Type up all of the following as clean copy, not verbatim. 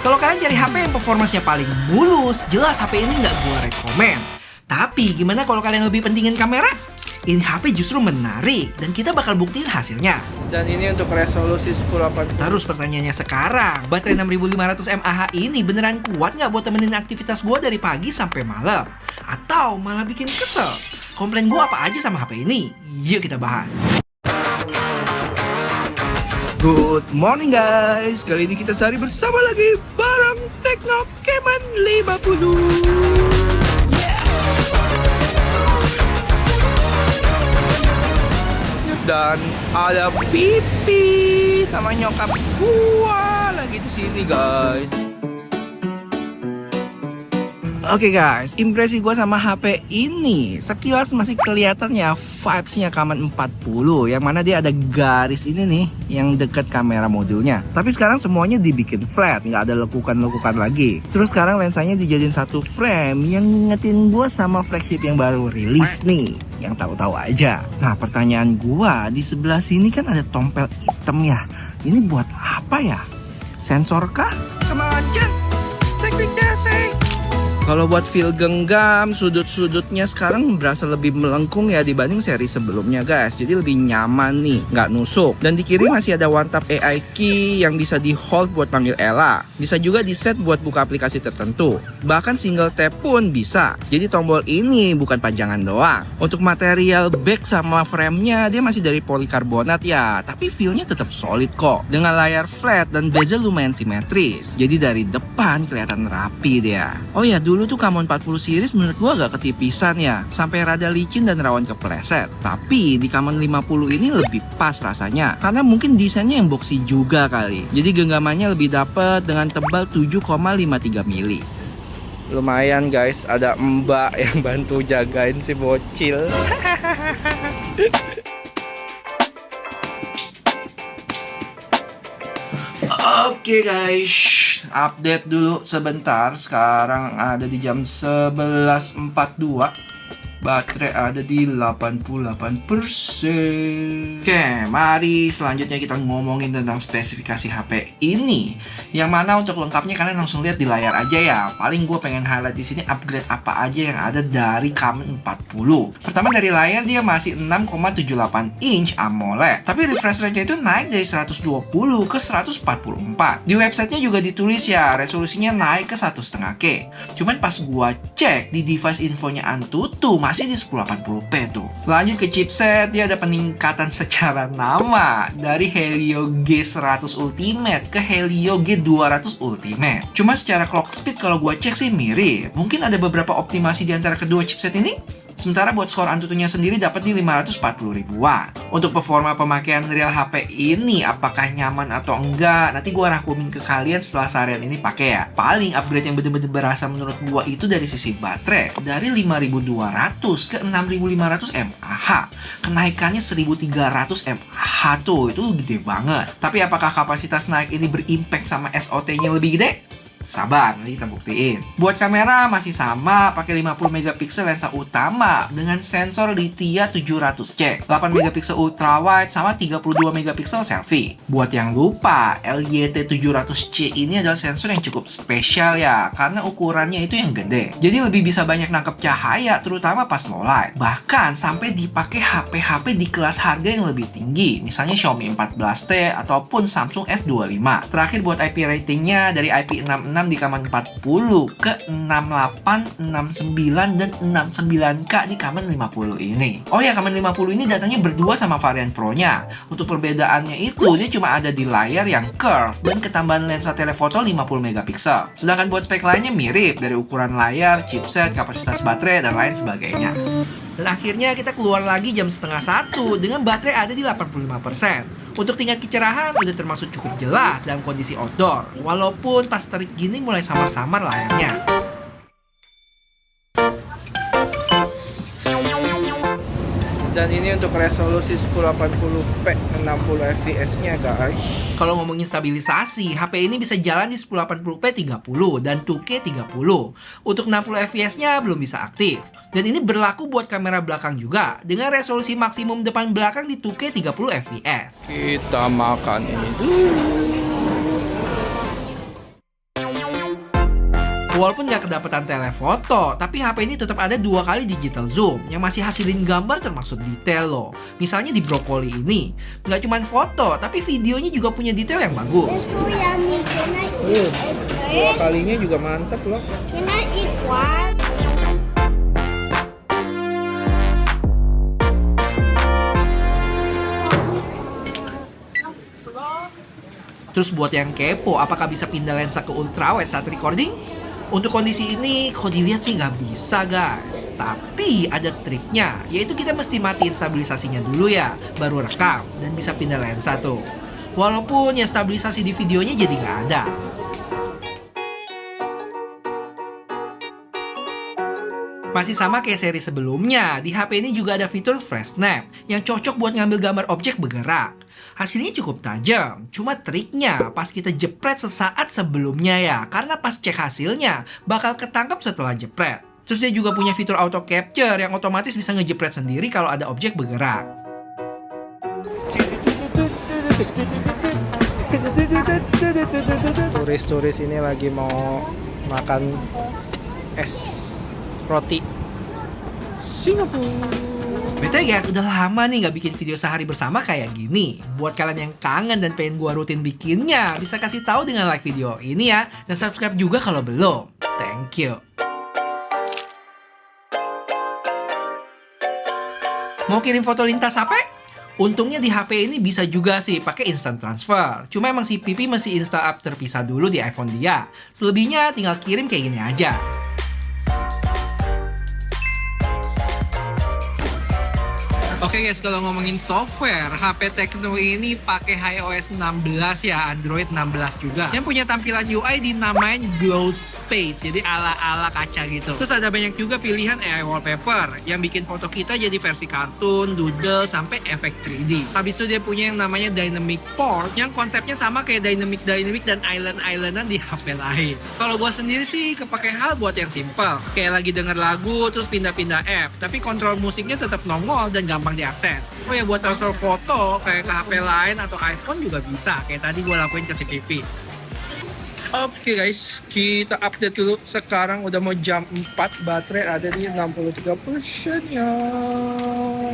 Kalau kalian cari HP yang performanya paling mulus, jelas HP ini nggak gue rekomen. Tapi gimana kalau kalian lebih pentingin kamera? Ini HP justru menarik dan kita bakal buktiin hasilnya. Dan ini untuk resolusi 1080. Terus pertanyaannya sekarang, baterai 6500 mAh ini beneran kuat nggak buat temenin aktivitas gue dari pagi sampai malam? Atau malah bikin kesel? Komplain gue apa aja sama HP ini? Yuk kita bahas. Good morning guys, kali ini kita sehari bersama lagi bareng Tecno Camon 50. Dan ada Pipi sama nyokap gua lagi di sini guys. Oke guys, impresi gue sama HP ini sekilas masih kelihatan ya vibes-nya Camon 40, yang mana dia ada garis ini nih yang dekat kamera modulnya. Tapi sekarang semuanya dibikin flat, nggak ada lekukan-lekukan lagi. Terus sekarang lensanya dijadiin satu frame yang ngingetin gue sama flagship yang baru rilis nih, yang tahu-tahu aja. Nah pertanyaan gue, di sebelah sini kan ada tompel hitam ya. Ini buat apa ya? Sensor kah? Kemajan, teknik dasar. Kalau buat feel genggam, sudut-sudutnya sekarang berasa lebih melengkung ya dibanding seri sebelumnya guys. Jadi lebih nyaman nih, nggak nusuk. Dan di kiri masih ada one tap AI key yang bisa di hold buat panggil Ella. Bisa juga di set buat buka aplikasi tertentu. Bahkan single tap pun bisa. Jadi tombol ini bukan pajangan doang. Untuk material back sama frame-nya dia masih dari polikarbonat ya. Tapi feel-nya tetap solid kok. Dengan layar flat dan bezel lumayan simetris. Jadi dari depan kelihatan rapi dia. Oh ya, dulu tuh Camon 40 series menurut gua agak ketipisan ya, sampai rada licin dan rawan kepleset. Tapi di Camon 50 ini lebih pas rasanya, karena mungkin desainnya yang boxy juga kali. Jadi genggamannya lebih dapet dengan tebal 7,53 mili. Lumayan guys, ada mbak yang bantu jagain si bocil. Oke guys, update dulu sebentar. Sekarang ada di jam 11.42. Baterai ada di 88%. Oke, mari selanjutnya kita ngomongin tentang spesifikasi HP ini. Yang mana untuk lengkapnya kalian langsung lihat di layar aja ya. Paling gue pengen highlight di sini upgrade apa aja yang ada dari Camon 40. Pertama dari layar dia masih 6,78 inch AMOLED. Tapi refresh rate-nya itu naik dari 120 ke 144. Di websitenya juga ditulis ya resolusinya naik ke 1,5K. Cuman pas gue cek di device infonya Antutu masih di 1080p tuh. Lanjut ke chipset, dia ada peningkatan secara nama dari Helio G100 Ultimate ke Helio G200 Ultimate. Cuma secara clock speed kalau gua cek sih mirip. Mungkin ada beberapa optimasi di antara kedua chipset ini. Sementara buat skor Antutunya sendiri dapat di 540 ribuan. Untuk performa pemakaian real HP ini apakah nyaman atau enggak, nanti gua rangkumin ke kalian setelah seharian ini pakai ya. Paling upgrade yang bener-bener berasa menurut gua itu dari sisi baterai, dari 5200 ke 6500 mAh. Kenaikannya 1300 mAh tuh, itu gede banget. Tapi apakah kapasitas naik ini berimpact sama SOT-nya lebih gede? Sabar, nanti kita buktiin. Buat kamera masih sama, pakai 50 megapiksel lensa utama dengan sensor Lithium 700C, 8 megapiksel ultrawide sama 32 megapiksel selfie. Buat yang lupa, LYT 700C ini adalah sensor yang cukup spesial ya, karena ukurannya itu yang gede. Jadi lebih bisa banyak nangkep cahaya, terutama pas low light. Bahkan sampai dipakai HP-HP di kelas harga yang lebih tinggi, misalnya Xiaomi 14T ataupun Samsung S25. Terakhir buat IP ratingnya dari IP66 di Camon 40 ke 68, 69, dan 69K di Camon 50 ini. Oh ya, Camon 50 ini datangnya berdua sama varian Pro-nya. Untuk perbedaannya itu, dia cuma ada di layar yang curve dan ketambahan lensa telefoto 50 megapiksel. Sedangkan buat spek lainnya mirip dari ukuran layar, chipset, kapasitas baterai, dan lain sebagainya. Dan akhirnya kita keluar lagi jam 12:30 dengan baterai ada di 85%. Untuk tingkat kecerahan udah termasuk cukup jelas dalam kondisi outdoor, walaupun pas terik gini mulai samar-samar layarnya. Dan ini untuk resolusi 1080p 60 fps-nya guys. Kalau ngomongin stabilisasi, HP ini bisa jalan di 1080p 30 dan 2K 30. Untuk 60 fps-nya belum bisa aktif. Dan ini berlaku buat kamera belakang juga, dengan resolusi maksimum depan belakang di 2K 30 fps. Kita makan ini dulu. Walaupun nggak kedapatan telefoto, tapi HP ini tetap ada 2 kali digital zoom yang masih hasilin gambar termasuk detail loh. Misalnya di brokoli ini, nggak cuma foto, tapi videonya juga punya detail yang bagus. It's so yummy. Can I eat it? 2 kalinya juga mantep loh. Can I eat one? Terus buat yang kepo, apakah bisa pindah lensa ke ultrawide saat recording? Untuk kondisi ini, kalau dilihat sih nggak bisa guys. Tapi ada triknya, yaitu kita mesti matiin stabilisasinya dulu ya, baru rekam dan bisa pindah lensa tuh. Walaupun ya stabilisasi di videonya jadi nggak ada. Masih sama kayak seri sebelumnya, di HP ini juga ada fitur Fresh Snap yang cocok buat ngambil gambar objek bergerak. Hasilnya cukup tajam, cuma triknya pas kita jepret sesaat sebelumnya ya, karena pas cek hasilnya bakal ketangkep setelah jepret. Terus dia juga punya fitur auto capture yang otomatis bisa ngejepret sendiri kalau ada objek bergerak. Turis-turis ini lagi mau makan es roti Singapura. Betul guys, udah lama nih nggak bikin video sehari bersama kayak gini. Buat kalian yang kangen dan pengen gua rutin bikinnya, bisa kasih tahu dengan like video ini ya, dan subscribe juga kalau belum. Thank you. Mau kirim foto lintas HP? Untungnya di HP ini bisa juga sih pakai instant transfer. Cuma emang si Pipi masih install app terpisah dulu di iPhone dia. Selebihnya tinggal kirim kayak gini aja. Oke guys, kalau ngomongin software, HP Tecno ini pakai iOS 16 ya, Android 16 juga. Yang punya tampilan UI dinamain Glow Space, jadi ala-ala kaca gitu. Terus ada banyak juga pilihan AI wallpaper yang bikin foto kita jadi versi kartun, doodle, sampai efek 3D. Habis itu dia punya yang namanya Dynamic Port, yang konsepnya sama kayak Dynamic dan Island-Islandan di HP lain. Kalau gua sendiri sih kepake hal buat yang simple, kayak lagi denger lagu terus pindah-pindah app, tapi kontrol musiknya tetap nongol dan gampang diakses. Oh ya, buat transfer foto kayak ke HP lain atau iPhone juga bisa, kayak tadi gue lakuin ke si Pipi. Oke guys, kita update dulu. Sekarang udah mau jam 4, baterai ada di 63% ya.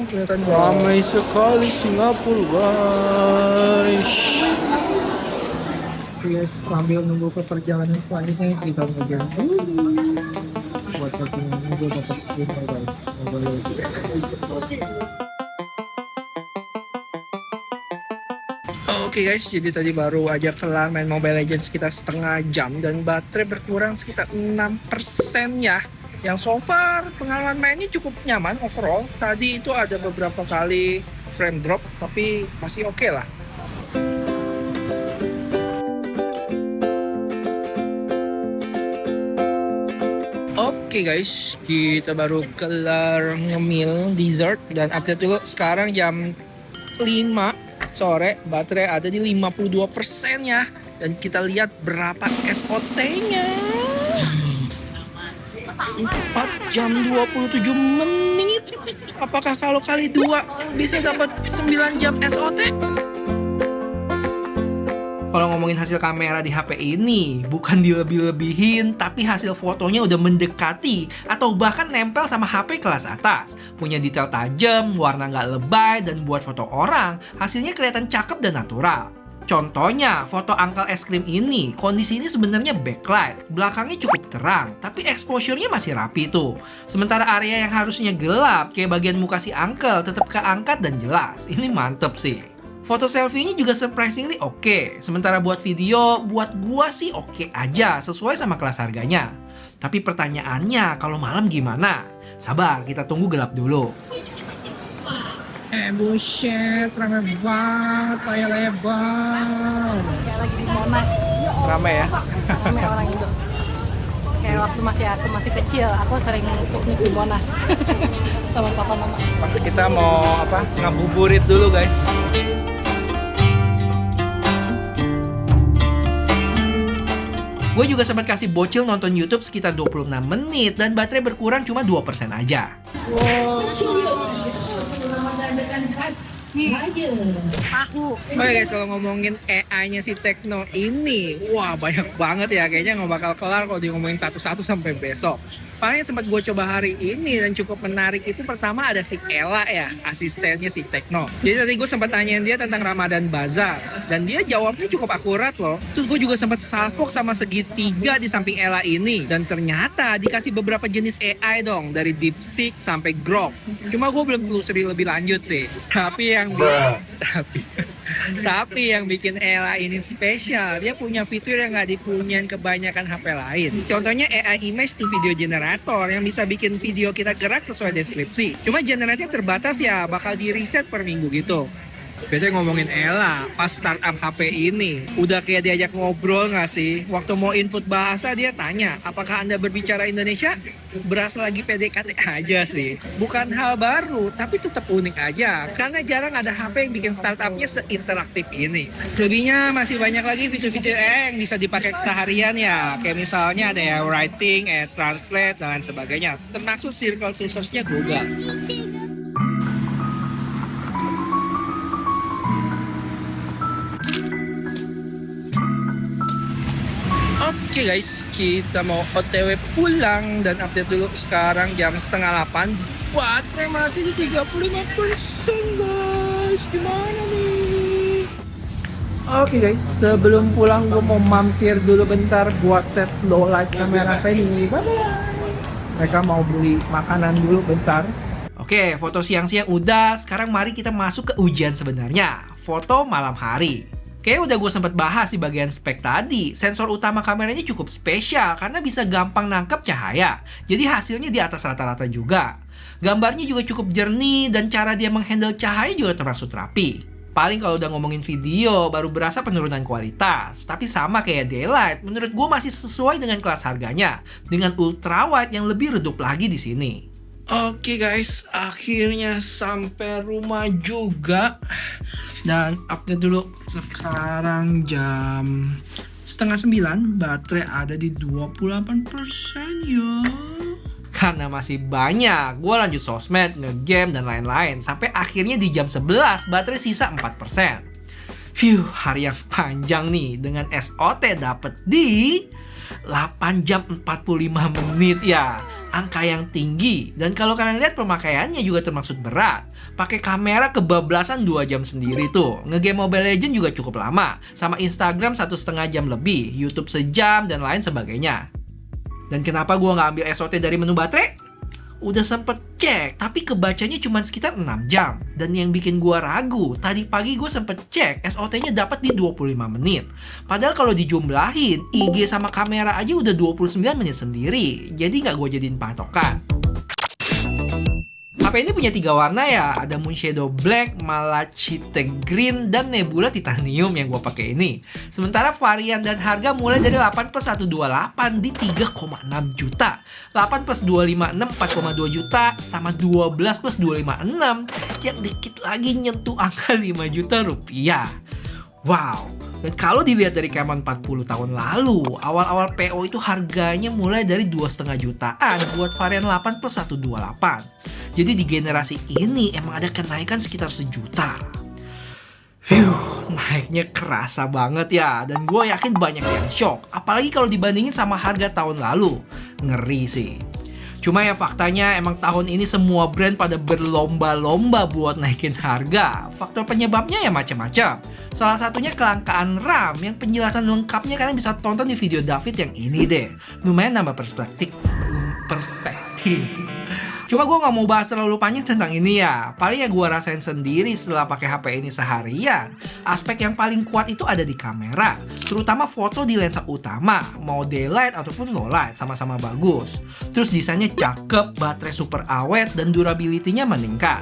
Kelihatan Ramai sekali Singapura guys. Yes, sambil nunggu ke perjalanan selanjutnya kita ngejar dulu buat settingannya gue dapat mobile Oke guys, jadi tadi baru aja kelar main Mobile Legends sekitar setengah jam dan baterai berkurang sekitar 6% ya. Yang so far pengalaman mainnya cukup nyaman overall. Tadi itu ada beberapa kali frame drop tapi masih oke lah. Oke guys, kita baru kelar ngemil dessert dan update dulu. Sekarang jam 5 sore, baterai ada di 52% ya. Dan kita lihat berapa SOT-nya. 4 jam 27 menit. Apakah kalau kali 2 bisa dapat 9 jam SOT? Kalau ngomongin hasil kamera di HP ini, bukan dilebih-lebihin, tapi hasil fotonya udah mendekati atau bahkan nempel sama HP kelas atas. Punya detail tajam, warna nggak lebay, dan buat foto orang, hasilnya kelihatan cakep dan natural. Contohnya, foto angkel es krim ini, kondisi ini sebenarnya backlight, belakangnya cukup terang, tapi exposure-nya masih rapi tuh. Sementara area yang harusnya gelap, kayak bagian muka si angkel, tetap keangkat dan jelas. Ini mantep sih. Foto selfie-nya juga surprisingly oke. Sementara buat video, buat gua sih oke aja, sesuai sama kelas harganya. Tapi pertanyaannya, kalau malam gimana? Sabar, kita tunggu gelap dulu. buset, rame banget, kayak lebar. Kayak lagi di Monas, Rame ya? rame orang Indo. Kayak waktu aku masih kecil, aku sering piknik di Monas sama papa mama. Kita mau ngabuburit dulu guys. Gue juga sempat kasih bocil nonton YouTube sekitar 26 menit dan baterai berkurang cuma 2% aja. Tahu. Oke guys, kalau ngomongin AI-nya si Tecno ini, wah banyak banget ya. Kayaknya nggak bakal kelar kalau dia ngomongin satu-satu sampai besok. Paling sempat gue coba hari ini dan cukup menarik itu pertama ada si Ella ya, asistennya si Tecno. Jadi tadi gue sempat tanyain dia tentang Ramadan Bazaar dan dia jawabnya cukup akurat loh. Terus gue juga sempat salvok sama segitiga di samping Ella ini dan ternyata dikasih beberapa jenis AI dong dari DeepSeek sampai Grok. Cuma gue belum telusuri lebih lanjut sih. Tapi yang bikin Ella ini spesial, dia punya fitur yang nggak dipunyain kebanyakan HP lain. Contohnya AI Image to Video Generator yang bisa bikin video kita gerak sesuai deskripsi. Cuma generate-nya terbatas ya, bakal di reset per minggu gitu. Beda ngomongin Ella, pas startup HP ini, udah kayak diajak ngobrol nggak sih? Waktu mau input bahasa dia tanya, apakah Anda berbicara Indonesia? Berasa lagi PDKT aja sih. Bukan hal baru, tapi tetap unik aja. Karena jarang ada HP yang bikin startupnya seinteraktif ini. Selebihnya masih banyak lagi fitur-fitur yang bisa dipakai keseharian ya. Kayak misalnya ada ya writing, translate, dan lain sebagainya. Termasuk circle to search-nya Google. Oke guys, kita mau OTW pulang dan update dulu sekarang jam 7:30. Baterai masih di 35% guys, gimana nih? Oke guys, sebelum pulang gue mau mampir dulu bentar buat tes low light kamera ini. Bye-bye. Mereka mau beli makanan dulu bentar. Oke, foto siang-siang udah. Sekarang mari kita masuk ke ujian sebenarnya. Foto malam hari. Kayaknya udah gue sempat bahas di bagian spek tadi. Sensor utama kameranya cukup spesial karena bisa gampang nangkep cahaya. Jadi hasilnya di atas rata-rata juga. Gambarnya juga cukup jernih dan cara dia menghandle cahaya juga termasuk rapi. Paling kalau udah ngomongin video baru berasa penurunan kualitas. Tapi sama kayak daylight, menurut gue masih sesuai dengan kelas harganya. Dengan ultrawide yang lebih redup lagi di sini. Oke guys, akhirnya sampai rumah juga. Dan update dulu, sekarang jam 8:30, baterai ada di 28% ya. Karena masih banyak, gue lanjut sosmed, nge-game, dan lain-lain. Sampai akhirnya di jam 11, baterai sisa 4%. Phew, hari yang panjang nih. Dengan SOT dapet di 8 jam 45 menit ya. Angka yang tinggi. Dan kalau kalian lihat pemakaiannya juga termasuk berat. Pakai kamera kebablasan 2 jam sendiri tuh. Ngegame Mobile Legends juga cukup lama. Sama Instagram 1,5 jam lebih. YouTube sejam dan lain sebagainya. Dan kenapa gue nggak ambil SOT dari menu baterai? Udah sempet cek, tapi kebacanya cuma sekitar 6 jam. Dan yang bikin gue ragu, tadi pagi gue sempet cek SOT-nya dapat di 25 menit. Padahal kalau dijumlahin, IG sama kamera aja udah 29 menit sendiri. Jadi nggak gue jadiin patokan. HP ini punya 3 warna ya, ada Moonshadow Black, Malachite Green, dan Nebula Titanium yang gue pakai ini. Sementara varian dan harga mulai dari 8 plus 128 di 3,6 juta, 8 plus 256 4,2 juta, sama 12 plus 256 yang dikit lagi nyentuh angka 5 juta rupiah. Wow. Dan kalau dilihat dari Camon 40 tahun lalu, awal-awal PO itu harganya mulai dari 2,5 jutaan buat varian 8 plus 128. Jadi di generasi ini emang ada kenaikan sekitar 1 juta. Naiknya kerasa banget ya. Dan gue yakin banyak yang shock. Apalagi kalau dibandingin sama harga tahun lalu. Ngeri sih. Cuma ya faktanya emang tahun ini semua brand pada berlomba-lomba buat naikin harga. Faktor penyebabnya ya macam-macam. Salah satunya kelangkaan RAM yang penjelasan lengkapnya kalian bisa tonton di video David yang ini deh. Lumayan nambah perspektif. Cuma gue gak mau bahas terlalu panjang tentang ini ya. Paling ya gue rasain sendiri setelah pakai HP ini seharian. Aspek yang paling kuat itu ada di kamera. Terutama foto di lensa utama. Mau daylight ataupun low light sama-sama bagus. Terus desainnya cakep, baterai super awet, dan durability-nya meningkat.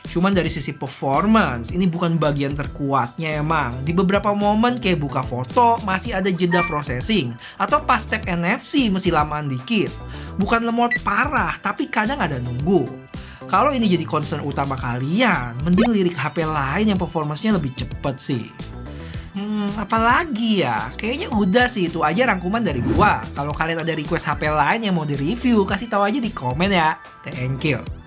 Cuman dari sisi performance, ini bukan bagian terkuatnya emang. Di beberapa momen kayak buka foto, masih ada jeda processing. Atau pas tap NFC, mesti lamaan dikit. Bukan lemot parah, tapi kadang ada nunggu. Kalau ini jadi concern utama kalian, mending lirik HP lain yang performance-nya lebih cepet sih. Apalagi ya? Kayaknya udah sih, itu aja rangkuman dari gua. Kalau kalian ada request HP lain yang mau di-review, kasih tahu aja di komen ya. Thank you.